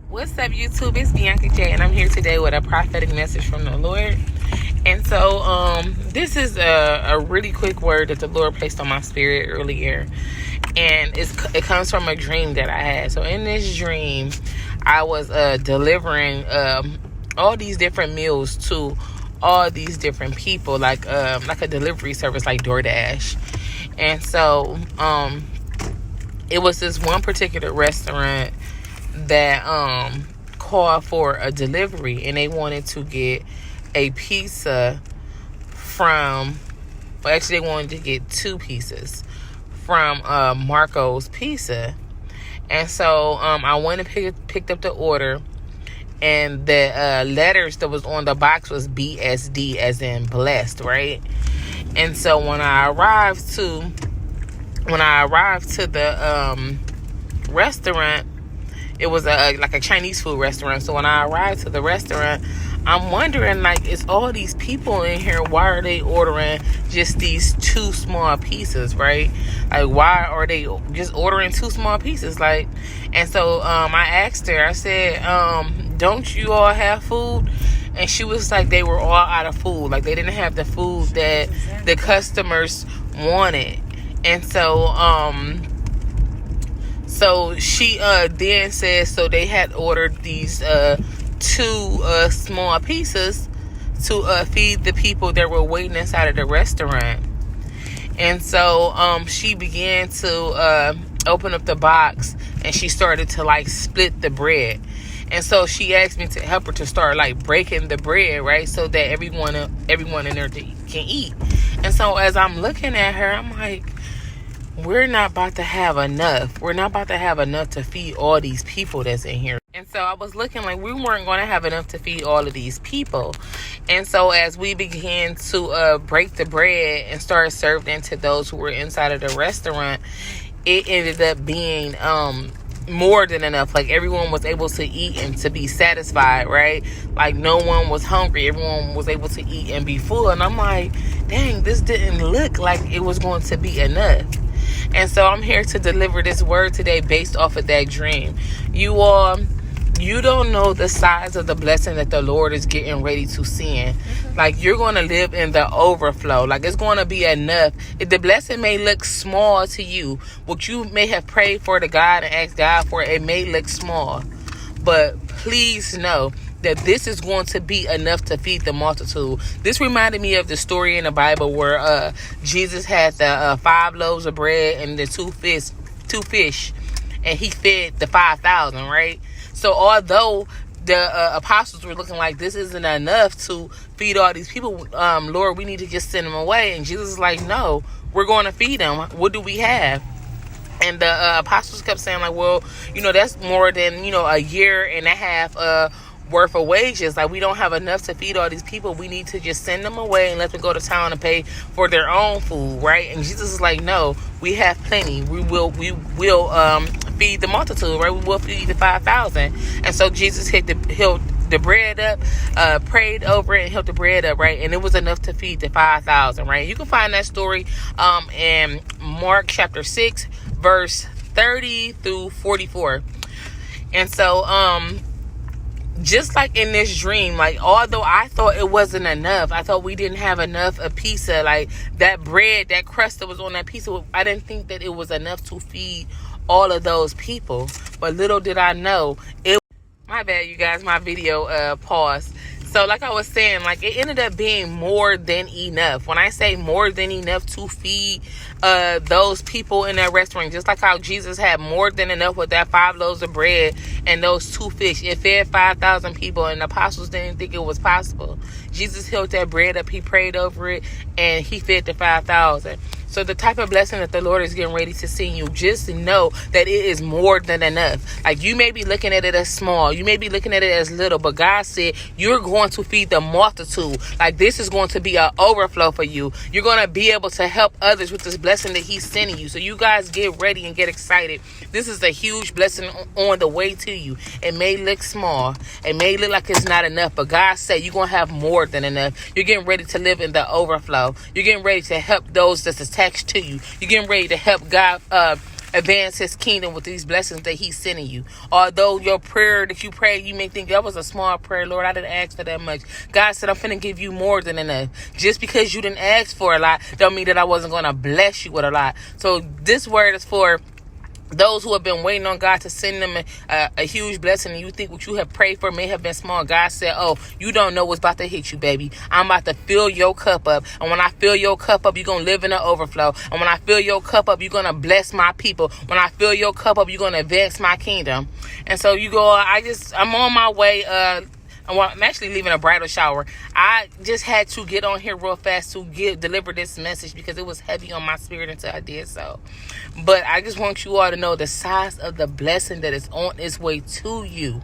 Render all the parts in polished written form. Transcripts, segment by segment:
What's up, YouTube? It's Bianca J, and I'm here today with a prophetic message from the Lord. And so, this is a really quick word that the Lord placed on my spirit earlier, and it comes from a dream that I had. So, in this dream, I was delivering all these different meals to all these different people, like a delivery service, like DoorDash. And so, it was this one particular restaurant that called for a delivery, and they wanted to get a pizza they wanted to get two pizzas from Marco's Pizza. And so I went and picked up the order, and the letters that was on the box was BSD, as in blessed, right? And so when I arrived to the restaurant, it was like a Chinese food restaurant. So when I arrived to the restaurant, I'm wondering, like, it's all these people in here, why are they ordering just these two small pieces, right? Like, why are they just ordering two small pieces? Like, and so I asked her, I said, don't you all have food? And she was like, they were all out of food. Like, they didn't have the food that the customers wanted. And so she then says, so they had ordered these two small pieces to feed the people that were waiting inside of the restaurant. And so she began to open up the box, and she started to like split the bread. And so she asked me to help her to start like breaking the bread, right, so that everyone in there can eat. And so as I'm looking at her, I'm like, we're not about to have enough. We're not about to have enough to feed all these people that's in here. And so I was looking like we weren't going to have enough to feed all of these people. And so as we began to break the bread and start serving to those who were inside of the restaurant, it ended up being more than enough. Like, everyone was able to eat and to be satisfied, right? Like, no one was hungry. Everyone was able to eat and be full. And I'm like, dang, this didn't look like it was going to be enough. And so I'm here to deliver this word today based off of that dream. You don't know the size of the blessing that the Lord is getting ready to send. Like, you're going to live in the overflow. Like, it's going to be enough. If the blessing may look small to you, what you may have prayed for to God and asked God for, it may look small. But please know that this is going to be enough to feed the multitude. This reminded me of the story in the Bible where Jesus had the 5 loaves of bread and the two fish, and he fed the 5,000, right? So although the apostles were looking like this isn't enough to feed all these people, Lord, we need to just send them away. And Jesus is like, no, we're going to feed them. What do we have? And the apostles kept saying, like, well, that's more than, a year and a half worth of wages. Like, we don't have enough to feed all these people. We need to just send them away and let them go to town and pay for their own food, right? And Jesus is like, no, we have plenty. We will feed the multitude, right? We will feed the 5,000. And so Jesus held the bread up, prayed over it, and held the bread up, right? And it was enough to feed the 5,000, right? You can find that story in Mark chapter 6, verse 30 through 44. And so just like in this dream, like, although I thought it wasn't enough, I thought we didn't have enough of pizza, like that bread, that crust that was on that pizza, I didn't think that it was enough to feed all of those people. But little did I know, my bad, you guys, my video paused. So like I was saying, like, it ended up being more than enough. When I say more than enough to feed those people in that restaurant, just like how Jesus had more than enough with that 5 loaves of bread and those 2 fish. It fed 5,000 people, and the apostles didn't think it was possible. Jesus held that bread up, he prayed over it, and he fed the 5,000. So the type of blessing that the Lord is getting ready to send you, just know that it is more than enough. Like, you may be looking at it as small, you may be looking at it as little, but God said you're going to feed the multitude. Like, this is going to be an overflow for you. You're going to be able to help others with this blessing that he's sending you. So you guys get ready and get excited. This is a huge blessing on the way to you. It may look small, it may look like it's not enough, but God said you're going to have more than enough. You're getting ready to live in the overflow. You're getting ready to help those that's attached to you. You're getting ready to help God advance his kingdom with these blessings that he's sending you. Although your prayer that you prayed, you may think that was a small prayer. Lord, I didn't ask for that much. God said, I'm finna give you more than enough. Just because you didn't ask for a lot don't mean that I wasn't going to bless you with a lot. So this word is for those who have been waiting on God to send them a huge blessing, and you think what you have prayed for may have been small. God said, oh, you don't know what's about to hit you, baby. I'm about to fill your cup up. And when I fill your cup up, you're going to live in an overflow. And when I fill your cup up, you're going to bless my people. When I fill your cup up, you're going to advance my kingdom. And so you go, I'm on my way. I'm actually leaving a bridal shower. I just had to get on here real fast to deliver this message because it was heavy on my spirit until I did so. But I just want you all to know the size of the blessing that is on its way to you.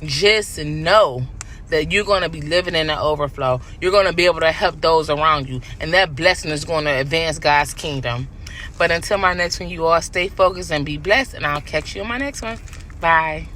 Just know that you're going to be living in the overflow. You're going to be able to help those around you. And that blessing is going to advance God's kingdom. But until my next one, you all stay focused and be blessed. And I'll catch you on my next one. Bye.